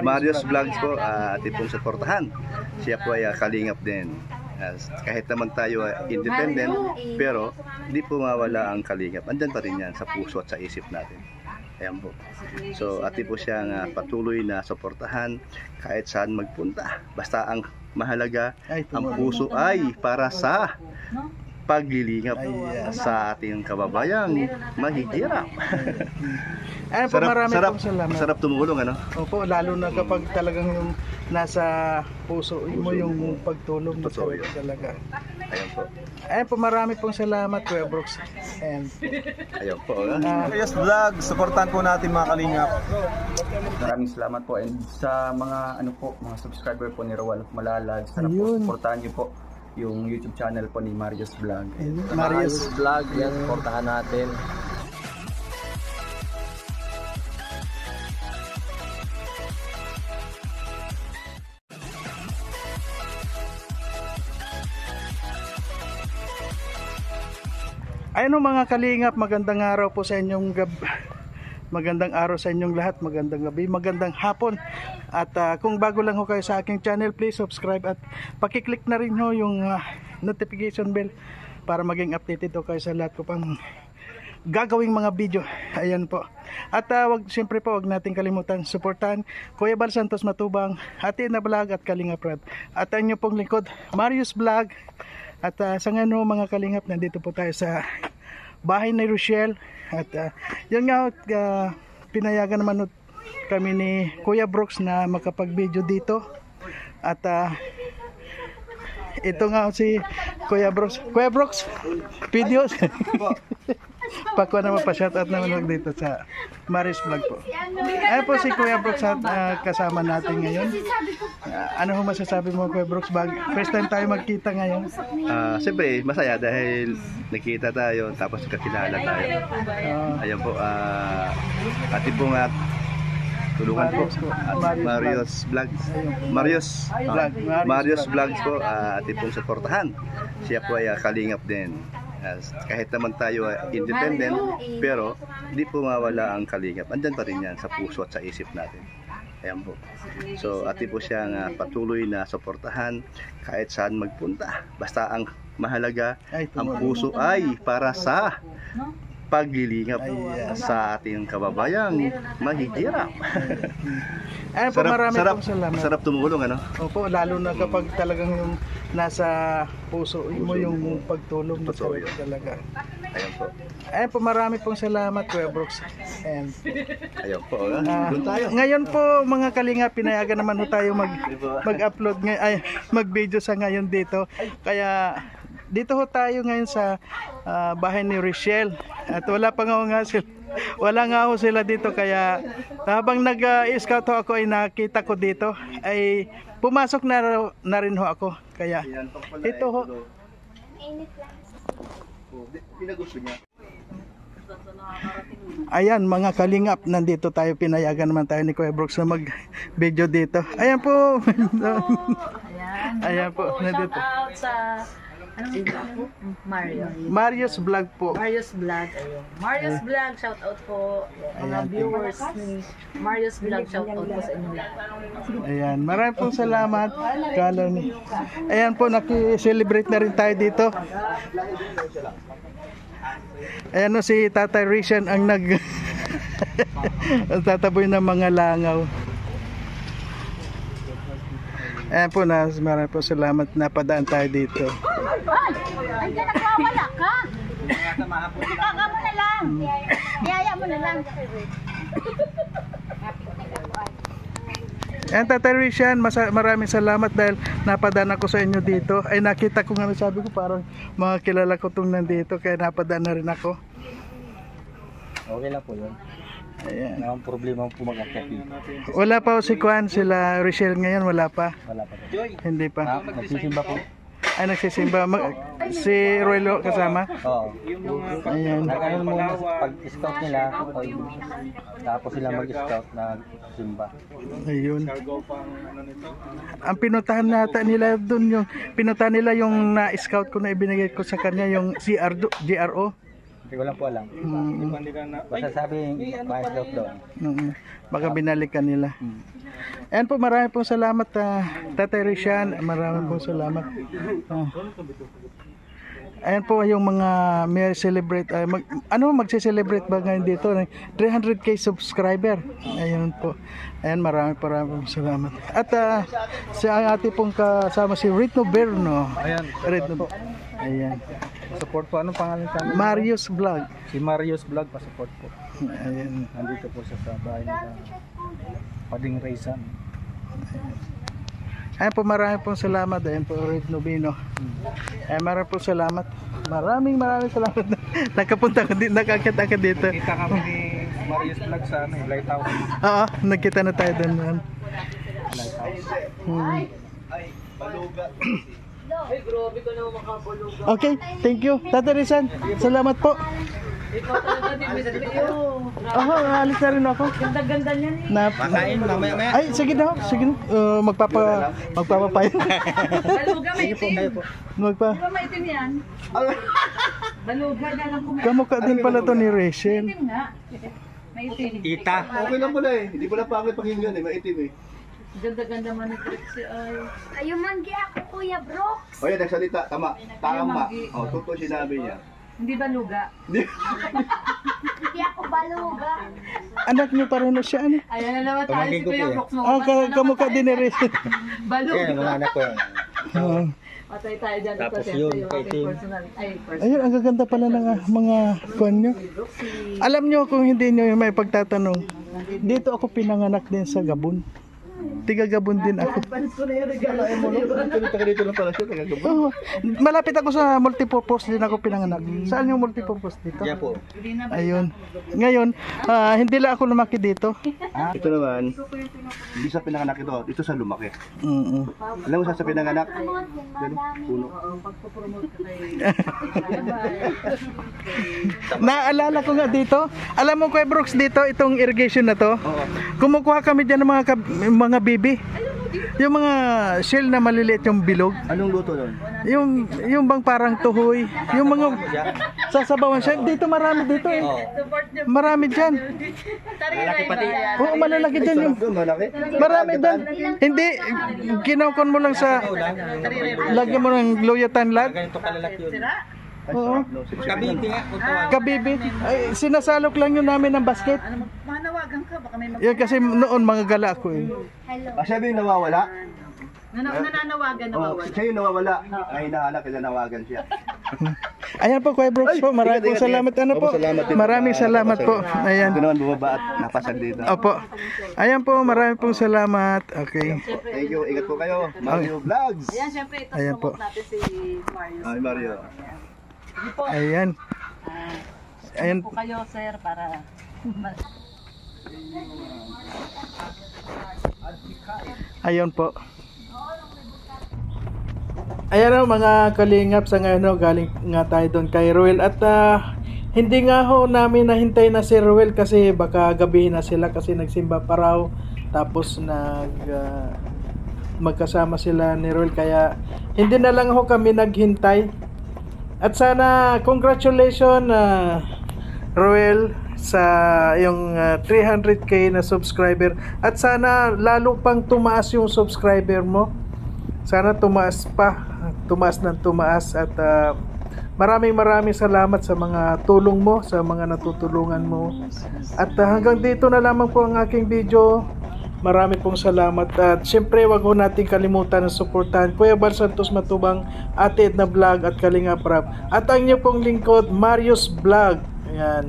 Marius Vlogs po, atin pong suportahan. Siya po ay kalingap din. Kahit naman tayo independent, pero di po mawala ang kalingap. Andyan pa rin yan sa puso at sa isip natin. Ayan po. So atin po siyang patuloy na suportahan kahit saan magpunta. Basta ang mahalaga, ang puso ay para sa paglilingap sa ating kababayang mahihirap. Ay, po, sarap, salamat. Sarap tumulong, ano? Opo, lalo na kapag talagang yung nasa puso mo yung pagtulong mo talaga. Ayun po. Ay, po, marami pong salamat, Kuya Brooks. And ayun po. Marius Vlog, supportan po natin mga kalingap. Maraming salamat po, and sa mga mga subscriber po ni Rowan of Malalag, sana po suportahan niyo po yung YouTube channel po ni Marius Vlog. Marius Vlog, yan, supportahan natin. Ayun mga kalingap, magandang araw po sa inyong magandang araw sa inyong lahat, magandang gabi, magandang hapon. At kung bago lang ho kayo sa aking channel, please subscribe at pakiclick na rin ho yung notification bell para maging updated ho kayo sa lahat ko pang gagawing mga video. Ayan po. At siyempre po, wag natin kalimutan suportahan Kuya Bal Santos Matubang, Ate na Vlog at Kalingap Rad. At ang inyo pong lingkod, Marius Vlog. At sa ngayon mga kalingap, nandito po tayo sa bahay ni Rochelle. At yun nga, pinayagan naman kami ni Kuya Brooks na makapag-video dito. At ito nga si Kuya Brooks. Kuya Brooks, videos. Pakuha naman pa shoutout naman dito sa Marius Vlog po. Ayan po si Kuya Brooks at kasama natin ngayon. Ano ho masasabi mo, Kuya Brooks? First time tayo magkita ngayon. Siyempre masaya dahil nakita tayo tapos kakilala tayo. Ayan po, atin po nga tulungan po Marius Vlogs. Marius Vlogs po, atin pong suportahan. Siya po ay kalingap din. Kahit naman tayo independent, pero di po mawala ang kalingap. Andyan pa rin yan sa puso at sa isip natin. Ayan po. So atin po siyang patuloy na suportahan kahit saan magpunta. Basta ang mahalaga, ang puso ay para sa paglilingap sa ating kababayang mahihirap. Ay, po, salamat. Sarap tumulong, ano? Opo, lalo na kapag talagang yung nasa puso mo yung pagtulong mo talaga. Ayun po. Ay, po, marami pong salamat, Kuya Brooks. And ayun po. Doon tayo. Ngayon po mga kalinga, pinayagan naman ho tayo mag-upload mag-video sa ngayon dito. Kaya dito ho tayo ngayon sa bahay ni Rochelle. At wala nga ho sila dito, kaya habang nag-scout ho ako ay nakita ko dito ay pumasok na rin ho ako. Kaya ito ho. Ayan mga kalingap, nandito tayo, pinayagan naman tayo ni Kuya Brooks na mag-video dito. Ayan po. Ayan po, nandito. Shout out sa Marius Vlog po. Marius Vlog, ayun. Marius Vlog, shout out po mga viewers ni Marius Vlog, shout out po sa inyo lahat. Ayan, maraming pong salamat. Ayan po, naki-celebrate na rin tayo dito. Ayan o, si Tatay Rician ang tataboy ng mga langaw. Ayan po, maraming po salamat, napadaan tayo dito. Ay, nagwawala ka. Kaka mo na lang. Iyaya mo na lang. Ayan, Tatay Rician, maraming salamat dahil napadaan ako sa inyo dito. Ay, nakita ko nga, sabi ko parang mga kilala ko itong nandito, kaya napadaan na rin ako. Okay lang po yun. Ayan. Wala akong problema po mag-akit dito. Wala pa si Juan, sila Rochelle ngayon, wala pa? Wala pa. Hindi pa. Nagsisimba po. Ay, nagsisimba. Si Roylo kasama? Oo. Ayan. Nag-ano muna pag-scout nila, tapos sila mag-scout na simba. Ayun. Ang pinuntahan nila doon, pinuntahan nila yung na-scout ko na ibinigay ko sa kanya, yung GRO. Hindi ko lang po alam. Basta sabi, ma-scout doon. Baka binalikan nila. Ayan po, marami pong salamat Tatay Rishan, marami pong salamat. Ayan po yung mga may celebrate, magse-celebrate ba ngayon dito? 300k subscriber. Ayan po. Ayan, marami pong salamat. At sa ating pong kasama si Rito Berno. Ayan, Rito. Ayan. support po. Anong pangalan sa amin? Marius Vlog. Si Marius Vlog, pa-support po. Ayan. Nandito po siya sa bahay nila. Pading Raisan. Ayan po, marami pong salamat. Ayan po, Red Nobino. Ayan, marami pong salamat. Maraming salamat. Nakapunta ka dito, nakakita ka dito. Kita kami ni Marius Vlog sa Lighthouse. Oo, nagkita na tayo doon. Lighthouse. Ay, grabe ka naman makabulog. Okay, thank you. Tata Rizan, salamat po. Ikaw talaga din, Mr. Leo. Alis na rin ako. Ganda-ganda niyan eh. Makain, mamaya-maya. Ay, sige na, sige na. Magpapapay. Baluga, may itim. Di Magpa. ba maitim yan? Baluga na lang kung Kamukha din pala to ni Rachel. maitim nga. Maitim. Ita. Okay lang pala eh. Hindi pala pangit pakinggan eh. Maitim eh. Ganda-ganda man ni Trixie ay. Kayo man di ako, Kuya Brooks. O yan, nagsalita. Tama. Tama. O, totoo sinabi niya. Hindi baluga. Hindi ako baluga. Anak niyo pareho na siya, ano? Ayan na naman tayo si Kuya Brooks mo. Kamukha din ni Rachel. Baluga. Mga anak ko yan. Patay tayo dyan. Tapos Ito, yun, yung kay aking Tim. personal. Ay, personal. Ayun, ang gaganda pala ng mga kuwan nyo. Alam nyo, kung hindi nyo may pagtatanong, dito ako pinanganak din sa Gabon. Tiga Gabon din ako. Taga dito lang pala siya. Taga Gabon. Oo. Malapit ako sa multipurpose din ako pinanganak. Saan yung multipurpose dito? Diyan po. Ayun. Ngayon, hindi lang ako lumaki dito. Ito naman, hindi sa pinanganak ito. Ito sa lumaki. Alam mo sa pinanganak? Ganun, puno. Naalala ko nga dito. Alam mo, Kuya Brooks, dito, itong irrigation na to, kumukuha kami dyan ng mga bibi. Yung mga shell na maliliit yung bilog. Anong luto doon? Yung bang parang tuhoy. Yung mga sasabawan siya. Dito marami dito eh. Marami dyan. Malaki pati. Oo, malalaki dyan yung. Doon, malaki. Marami dyan. Hindi, kinukon mo lang sa, lagyan mo ng loyatan lag. Ganito kalalaki yun. Oo. Kabibi nga. kung tawag. Kabibi. Ay, sinasalok lang yun namin ng basket. Manawagan ka, baka may Yan kasi noon mga gala ko eh. Sabi yung nawawala. nananawagan. Siya yung nawawala. Ay, hinahanap kaya nawagan siya. Ayan po, Kuya Brooks po. Maraming ingat, salamat. Ano po? Salamat din. Maraming salamat po. Ayan. Ito naman bumaba at napasag dito. Opo. Ayan po, maraming pong salamat. Okay. Thank you. Ingat po kayo. Mario Vlogs. Ayan, syempre, ito Ayan po. promote natin si Mario. Ay, Mario. Hindi po. Ayan. Ayan. Po kayo, sir, para... Ayun po. Ayan o mga kalingap sa ngayon o, galing nga tayo doon kay Ruel at hindi nga ho namin nahintay na si Ruel kasi baka gabi na sila kasi nagsimba pa raw tapos magkasama sila ni Ruel kaya hindi na lang ho kami naghintay at sana congratulations Ruel sa yung 300k na subscriber at sana lalo pang tumaas yung subscriber mo. Sana tumaas ng tumaas at maraming salamat sa mga tulong mo, sa mga natutulungan mo. At hanggang dito na lamang po ang aking video. Marami pong salamat at syempre wag ho nating kalimutan na suportahan Kuya Bal Santos Matubang, Ate Edna Vlog at Kalinga Prab. At ang inyo pong lingkod, Marius Vlog. Ayan.